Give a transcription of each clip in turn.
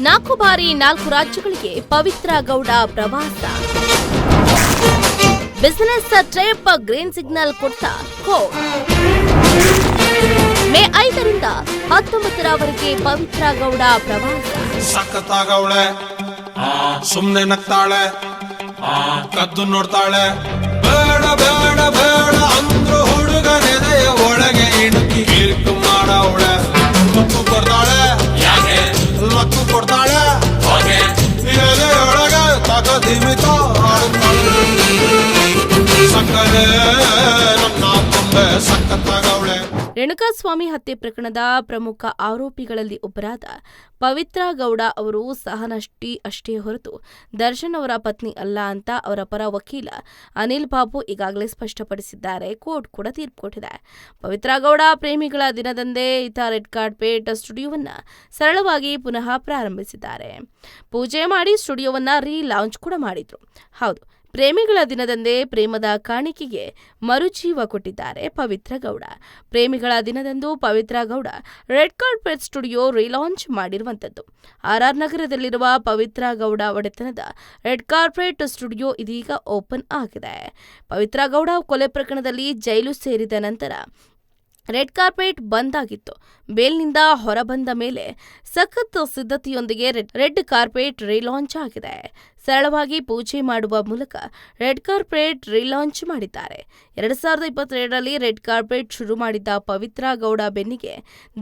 4 ಬಾರಿ 4 ರಾಜ್ಯಗಳಿಗೆ ಪವಿತ್ರ ಗೌಡ ಪ್ರವಾಸ. ಬಿಸಿನೆಸ್ ಟ್ರಿಪ್ ಗ್ರೀನ್ ಸಿಗ್ನಲ್ ಕೊಟ್ಟ ಕೋರ್ಟ್. ಮೇ 5ರಿಂದ 19ರವರೆಗೆ ಪವಿತ್ರ ಗೌಡ ಪ್ರವಾಸ. ಸಖತ್ತಾಗವಳೆ, ಸುಮ್ನೆ ನಗ್ತಾಳೆ, ಕದ್ದು ನೋಡ್ತಾಳೆ, ಬೇಡ ಬೇಡ ಬೇಡ ಅಂದ್ರು ಹುಡುಗನೆದೆಯ ಒಳಗೆ ಇಣುಕಿ ಕಿರಿಕು ಮಾಡವಳೆ. ಮತ್ತು ಕೊಡ್ತಾಳೆ, ಮತ್ತು ಕೊಡ್ತಾಳೆ, ಎದೆಯೊಳಗೆ ತಗದಿಮಿತ ಸಕ್ಕರೆ ನನ್ನ ಕೊಂಬೆ ಸಖತ್ತಾಗವಳೆ. ರೇಣುಕಾಸ್ವಾಮಿ ಹತ್ಯೆ ಪ್ರಕರಣದ ಪ್ರಮುಖ ಆರೋಪಿಗಳಲ್ಲಿ ಒಬ್ಬರಾದ ಪವಿತ್ರ ಗೌಡ ಅವರು ಸಹನಟಿ ಅಷ್ಟೇ ಹೊರತು ದರ್ಶನ್ ಅವರ ಪತ್ನಿ ಅಲ್ಲ ಅಂತ ಅವರ ಪರ ವಕೀಲ ಅನಿಲ್ ಬಾಬು ಈಗಾಗಲೇ ಸ್ಪಷ್ಟಪಡಿಸಿದ್ದಾರೆ. ಕೋರ್ಟ್ ಕೂಡ ತೀರ್ಪು ಕೊಟ್ಟಿದೆ. ಪವಿತ್ರ ಗೌಡ ಪ್ರೇಮಿಗಳ ದಿನದಂದೇ ಈತ ರೆಡ್ ಕಾರ್ಪೆಟ್ ಸ್ಟುಡಿಯೋವನ್ನ ಸರಳವಾಗಿ ಪುನಃ ಪ್ರಾರಂಭಿಸಿದ್ದಾರೆ. ಪೂಜೆ ಮಾಡಿ ಸ್ಟುಡಿಯೋವನ್ನ ರೀಲಾಂಚ್ ಕೂಡ ಮಾಡಿದ್ರು. ಹೌದು, ಪ್ರೇಮಿಗಳ ದಿನದಂದೇ ಪ್ರೇಮದ ಕಾಣಿಕೆಗೆ ಮರುಜೀವ ಕೊಟ್ಟಿದ್ದಾರೆ ಪವಿತ್ರ ಗೌಡ. ಪ್ರೇಮಿಗಳ ದಿನದಂದು Pavithra Gowda red carpet studio relaunch ಮಾಡಿರುವಂಥದ್ದು. ಆರ್ಆರ್ ನಗರದಲ್ಲಿರುವ ಪವಿತ್ರ ಗೌಡ ಒಡೆತನದ ರೆಡ್ ಕಾರ್ಪೆಟ್ ಸ್ಟುಡಿಯೋ ಇದೀಗ ಓಪನ್ ಆಗಿದೆ. ಪವಿತ್ರ ಗೌಡ ಕೊಲೆ ಪ್ರಕರಣದಲ್ಲಿ ಜೈಲು ಸೇರಿದ ನಂತರ ರೆಡ್ ಕಾರ್ಪೆಟ್ ಬಂದ್ ಆಗಿತ್ತು. ಬೇಲ್ನಿಂದ ಹೊರಬಂದ ಮೇಲೆ ಸಖತ್ ಸಿದ್ಧತೆಯೊಂದಿಗೆ ರೆಡ್ ಕಾರ್ಪೆಟ್ ರೀಲಾಂಚ್ ಆಗಿದೆ. ಸರಳವಾಗಿ ಪೂಜೆ ಮಾಡುವ ಮೂಲಕ ರೆಡ್ ಕಾರ್ಪೆಟ್ ರೀಲಾಂಚ್ ಮಾಡಿದ್ದಾರೆ. 2022ರಲ್ಲಿ ರೆಡ್ ಕಾರ್ಪೆಟ್ ಶುರು ಮಾಡಿದ್ದ ಪವಿತ್ರ ಗೌಡ ಬೆನ್ನಿಗೆ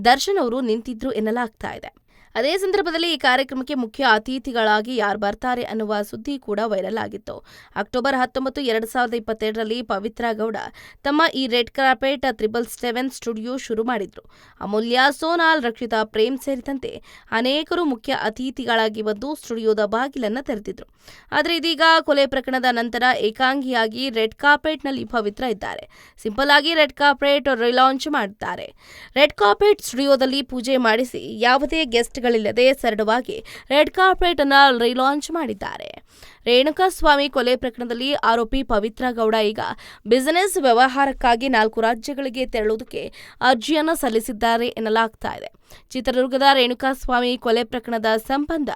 ದರ್ಶನ್ ಅವರು ನಿಂತಿದ್ರು ಎನ್ನಲಾಗ್ತಾ ಇದೆ. ಅದೇ ಸಂದರ್ಭದಲ್ಲಿ ಈ ಕಾರ್ಯಕ್ರಮಕ್ಕೆ ಮುಖ್ಯ ಅತಿಥಿಗಳಾಗಿ ಯಾರು ಬರ್ತಾರೆ ಅನ್ನುವ ಸುದ್ದಿ ಕೂಡ ವೈರಲ್ ಆಗಿತ್ತು. ಅಕ್ಟೋಬರ್ 19, 2022ರಲ್ಲಿ ಪವಿತ್ರ ಗೌಡ ತಮ್ಮ ಈ ರೆಡ್ ಕಾರ್ಪೆಟ್ 777 ಸ್ಟುಡಿಯೋ ಶುರು ಮಾಡಿದ್ರು. ಅಮೂಲ್ಯ ಸೋನಾಲ್, ರಕ್ಷಿತಾ ಪ್ರೇಮ್ ಸೇರಿದಂತೆ ಅನೇಕರು ಮುಖ್ಯ ಅತಿಥಿಗಳಾಗಿ ಬಂದು ಸ್ಟುಡಿಯೋದ ಬಾಗಿಲನ್ನ ತೆರೆದಿದ್ರು. ಆದರೆ ಇದೀಗ ಕೊಲೆ ಪ್ರಕರಣದ ನಂತರ ಏಕಾಂಗಿಯಾಗಿ ರೆಡ್ ಕಾರ್ಪೆಟ್ನಲ್ಲಿ ಪವಿತ್ರ ಇದ್ದಾರೆ. ಸಿಂಪಲ್ ಆಗಿ ರೆಡ್ ಕಾರ್ಪೆಟ್ ರೀಲಾಂಚ್ ಮಾಡಿದ್ದಾರೆ. ರೆಡ್ ಕಾರ್ಪೆಟ್ ಸ್ಟುಡಿಯೋದಲ್ಲಿ ಪೂಜೆ ಮಾಡಿಸಿ ಯಾವುದೇ ಗೆಸ್ಟ್ ಗಳಿಲ್ಲದೆ ಸರಳವಾಗಿ ರೆಡ್ ಕಾರ್ಪೆಟ್ ಅನ್ನ ರೀಲಾಂಚ್ ಮಾಡಿದ್ದಾರೆ. ರೇಣುಕಾಸ್ವಾಮಿ ಕೊಲೆ ಪ್ರಕರಣದಲ್ಲಿ ಆರೋಪಿ ಪವಿತ್ರ ಗೌಡ ಈಗ ಬಿಸಿನೆಸ್ ವ್ಯವಹಾರಕ್ಕಾಗಿ 4 ರಾಜ್ಯಗಳಿಗೆ ತೆರಳುವುದಕ್ಕೆ ಅರ್ಜಿಯನ್ನು ಸಲ್ಲಿಸಿದ್ದಾರೆ ಎನ್ನಲಾಗ್ತಾ ಇದೆ. ಚಿತ್ರದುರ್ಗದ ರೇಣುಕಾಸ್ವಾಮಿ ಕೊಲೆ ಪ್ರಕರಣದ ಸಂಬಂಧ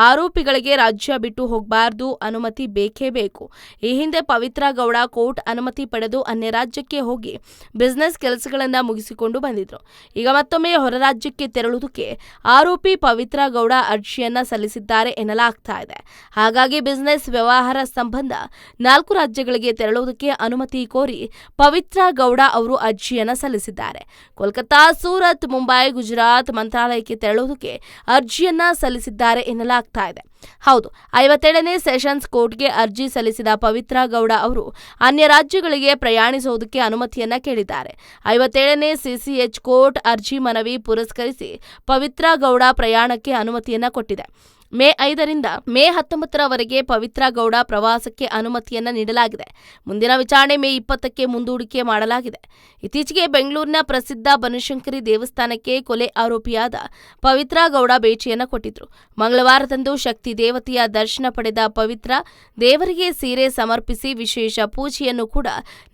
ಆರೋಪಿಗಳಿಗೆ ರಾಜ್ಯ ಬಿಟ್ಟು ಹೋಗಬಾರದು, ಅನುಮತಿ ಬೇಕೇ ಬೇಕು. ಈ ಹಿಂದೆ ಪವಿತ್ರ ಗೌಡ ಕೋರ್ಟ್ ಅನುಮತಿ ಪಡೆದು ಅನ್ಯ ರಾಜ್ಯಕ್ಕೆ ಹೋಗಿ ಬಿಸಿನೆಸ್ ಕೆಲಸಗಳನ್ನ ಮುಗಿಸಿಕೊಂಡು ಬಂದಿದ್ರು. ಈಗ ಮತ್ತೊಮ್ಮೆ ಹೊರ ರಾಜ್ಯಕ್ಕೆ ತೆರಳುವುದಕ್ಕೆ ಆರೋಪಿ ಪವಿತ್ರ ಗೌಡ ಅರ್ಜಿಯನ್ನ ಸಲ್ಲಿಸಿದ್ದಾರೆ ಎನ್ನಲಾಗ್ತಾ ಇದೆ. ಹಾಗಾಗಿ ಬಿಸಿನೆಸ್ ವ್ಯವಹಾರ ಸಂಬಂಧ 4 ರಾಜ್ಯಗಳಿಗೆ ತೆರಳುವುದಕ್ಕೆ ಅನುಮತಿ ಕೋರಿ ಪವಿತ್ರ ಗೌಡ ಅವರು ಅರ್ಜಿಯನ್ನ ಸಲ್ಲಿಸಿದ್ದಾರೆ. ಕೋಲ್ಕತ್ತಾ, ಸೂರತ್, ಮುಂಬೈ, ಗುಜರಾತ್, ಮಂತ್ರಾಲಯಕ್ಕೆ ತೆರಳುವುದಕ್ಕೆ ಅರ್ಜಿಯನ್ನ ಸಲ್ಲಿಸಿದ್ದಾರೆ ಎನ್ನಲಾಗ್ತಾ ಇದೆ. ಹೌದು, 57ನೇ ಸೆಷನ್ಸ್ ಕೋರ್ಟ್ಗೆ ಅರ್ಜಿ ಸಲ್ಲಿಸಿದ ಪವಿತ್ರ ಗೌಡ ಅವರು ಅನ್ಯ ರಾಜ್ಯಗಳಿಗೆ ಪ್ರಯಾಣಿಸುವುದಕ್ಕೆ ಅನುಮತಿಯನ್ನ ಕೇಳಿದ್ದಾರೆ. 57ನೇ ಸಿಸಿಎಚ್ ಕೋರ್ಟ್ ಅರ್ಜಿ ಮನವಿ ಪುರಸ್ಕರಿಸಿ ಪವಿತ್ರ ಗೌಡ ಪ್ರಯಾಣಕ್ಕೆ ಅನುಮತಿಯನ್ನ ಕೊಟ್ಟಿದೆ. ಮೇ 5ರಿಂದ ಮೇ 19ರವರೆಗೆ ಪವಿತ್ರ ಗೌಡ ಪ್ರವಾಸಕ್ಕೆ ಅನುಮತಿಯನ್ನ ನೀಡಲಾಗಿದೆ. ಮುಂದಿನ ವಿಚಾರಣೆ ಮೇ 20ಕ್ಕೆ ಮುಂದೂಡಿಕೆ ಮಾಡಲಾಗಿದೆ. ಇತ್ತೀಚೆಗೆ ಬೆಂಗಳೂರಿನ ಪ್ರಸಿದ್ಧ ಬನಶಂಕರಿ ದೇವಸ್ಥಾನಕ್ಕೆ ಕೊಲೆ ಆರೋಪಿಯಾದ ಪವಿತ್ರ ಗೌಡ ಭೇಟಿಯನ್ನ ಕೊಟ್ಟಿದ್ರು. ಮಂಗಳವಾರದಂದು ಶಕ್ತಿ ದೇವತೆಯ ದರ್ಶನ ಪಡೆದ ಪವಿತ್ರ ದೇವರಿಗೆ ಸೀರೆ ಸಮರ್ಪಿಸಿ ವಿಶೇಷ ಪೂಜೆಯನ್ನು ಕೂಡ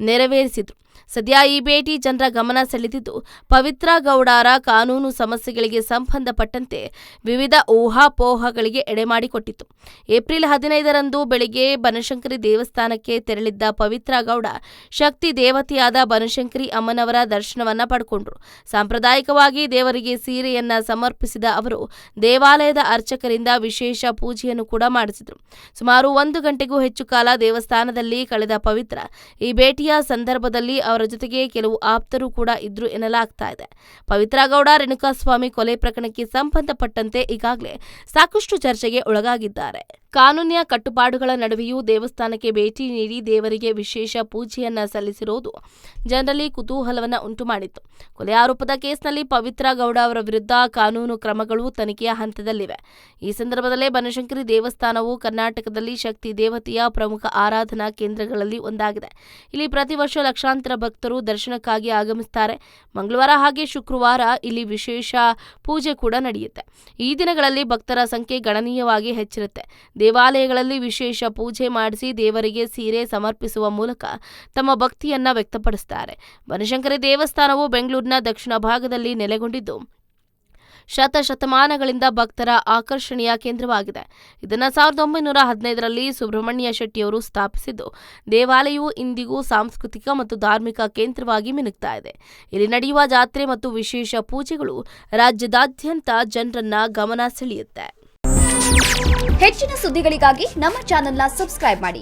ನೆರವೇರಿಸಿದ್ರು. ಸದ್ಯ ಈ ಭೇಟಿ ಜನರ ಗಮನ ಸೆಳೆದಿದ್ದು, ಪವಿತ್ರ ಗೌಡರ ಕಾನೂನು ಸಮಸ್ಯೆಗಳಿಗೆ ಸಂಬಂಧಪಟ್ಟಂತೆ ವಿವಿಧ ಊಹಾಪೋಹಗಳಿಗೆ ಎಡೆಮಾಡಿಕೊಟ್ಟಿತ್ತು. ಏಪ್ರಿಲ್ 15ರಂದು ಬೆಳಿಗ್ಗೆ ಬನಶಂಕರಿ ದೇವಸ್ಥಾನಕ್ಕೆ ತೆರಳಿದ್ದ ಪವಿತ್ರ ಗೌಡ ಶಕ್ತಿ ದೇವತೆಯಾದ ಬನಶಂಕರಿ ಅಮ್ಮನವರ ದರ್ಶನವನ್ನ ಪಡ್ಕೊಂಡ್ರು. ಸಾಂಪ್ರದಾಯಿಕವಾಗಿ ದೇವರಿಗೆ ಸೀರೆಯನ್ನ ಸಮರ್ಪಿಸಿದ ಅವರು ದೇವಾಲಯದ ಅರ್ಚಕರಿಂದ ವಿಶೇಷ ಪೂಜೆಯನ್ನು ಕೂಡ ಮಾಡಿಸಿದ್ರು. ಸುಮಾರು 1 ಗಂಟೆಗೂ ಹೆಚ್ಚು ಕಾಲ ದೇವಸ್ಥಾನದಲ್ಲಿ ಕಳೆದ ಪವಿತ್ರ ಈ ಭೇಟಿಯ ಸಂದರ್ಭದಲ್ಲಿ ಅವರ ಜೊತೆಗೆ ಕೆಲವು ಆಪ್ತರು ಕೂಡ ಇದ್ರು ಎನ್ನಲಾಗ್ತಾ ಇದೆ. ಪವಿತ್ರ ಗೌಡ ರೇಣುಕಾಸ್ವಾಮಿ ಕೊಲೆ ಪ್ರಕರಣಕ್ಕೆ ಸಂಬಂಧಪಟ್ಟಂತೆ ಈಗಾಗಲೇ ಸಾಕಷ್ಟು ಚರ್ಚೆಗೆ ಒಳಗಾಗಿದ್ದಾರೆ. ಕಾನೂನಿನ ಕಟ್ಟುಪಾಡುಗಳ ನಡುವೆಯೂ ದೇವಸ್ಥಾನಕ್ಕೆ ಭೇಟಿ ನೀಡಿ ದೇವರಿಗೆ ವಿಶೇಷ ಪೂಜೆಯನ್ನ ಸಲ್ಲಿಸಿರುವುದು ಜನರಲ್ಲಿ ಕುತೂಹಲವನ್ನ ಉಂಟು ಮಾಡಿತ್ತು. ಕೊಲೆ ಆರೋಪದ ಕೇಸ್ನಲ್ಲಿ ಪವಿತ್ರ ಗೌಡ ಅವರ ವಿರುದ್ಧ ಕಾನೂನು ಕ್ರಮಗಳು ತನಿಖೆಯ ಹಂತದಲ್ಲಿವೆ. ಈ ಸಂದರ್ಭದಲ್ಲೇ ಬನಶಂಕರಿ ದೇವಸ್ಥಾನವು ಕರ್ನಾಟಕದಲ್ಲಿ ಶಕ್ತಿ ದೇವತೆಯ ಪ್ರಮುಖ ಆರಾಧನಾ ಕೇಂದ್ರಗಳಲ್ಲಿ ಒಂದಾಗಿದೆ. ಇಲ್ಲಿ ಪ್ರತಿ ವರ್ಷ ಲಕ್ಷಾಂತರ ಭಕ್ತರು ದರ್ಶನಕ್ಕಾಗಿ ಆಗಮಿಸುತ್ತಾರೆ. ಮಂಗಳವಾರ ಹಾಗೆ ಶುಕ್ರವಾರ ಇಲ್ಲಿ ವಿಶೇಷ ಪೂಜೆ ಕೂಡ ನಡೆಯುತ್ತೆ. ಈ ದಿನಗಳಲ್ಲಿ ಭಕ್ತರ ಸಂಖ್ಯೆ ಗಣನೀಯವಾಗಿ ಹೆಚ್ಚಿರುತ್ತೆ. ದೇವಾಲಯಗಳಲ್ಲಿ ವಿಶೇಷ ಪೂಜೆ ಮಾಡಿಸಿ ದೇವರಿಗೆ ಸೀರೆ ಸಮರ್ಪಿಸುವ ಮೂಲಕ ತಮ್ಮ ಭಕ್ತಿಯನ್ನ ವ್ಯಕ್ತಪಡಿಸುತ್ತಾರೆ. ಬನಶಂಕರಿ ದೇವಸ್ಥಾನವು ಬೆಂಗಳೂರಿನ ದಕ್ಷಿಣ ಭಾಗದಲ್ಲಿ ನೆಲೆಗೊಂಡಿದ್ದು ಶತಮಾನಗಳಿಂದ ಭಕ್ತರ ಆಕರ್ಷಣೆಯ ಕೇಂದ್ರವಾಗಿದೆ. ಇದನ್ನು 1915ರಲ್ಲಿ ಸುಬ್ರಹ್ಮಣ್ಯ ಶೆಟ್ಟಿಯವರು ಸ್ಥಾಪಿಸಿದ್ದು, ದೇವಾಲಯವು ಇಂದಿಗೂ ಸಾಂಸ್ಕೃತಿಕ ಮತ್ತು ಧಾರ್ಮಿಕ ಕೇಂದ್ರವಾಗಿ ಮಿನುಗ್ತಾ ಇದೆ. ಇಲ್ಲಿ ನಡೆಯುವ ಜಾತ್ರೆ ಮತ್ತು ವಿಶೇಷ ಪೂಜೆಗಳು ರಾಜ್ಯದಾದ್ಯಂತ ಜನರನ್ನ ಗಮನ ಸೆಳೆಯುತ್ತೆ. ಹೆಚ್ಚಿನ ಸುದ್ದಿಗಳಿಗಾಗಿ ನಮ್ಮ ಚಾನೆಲ್ನ ಸಬ್ಸ್ಕ್ರೈಬ್ ಮಾಡಿ.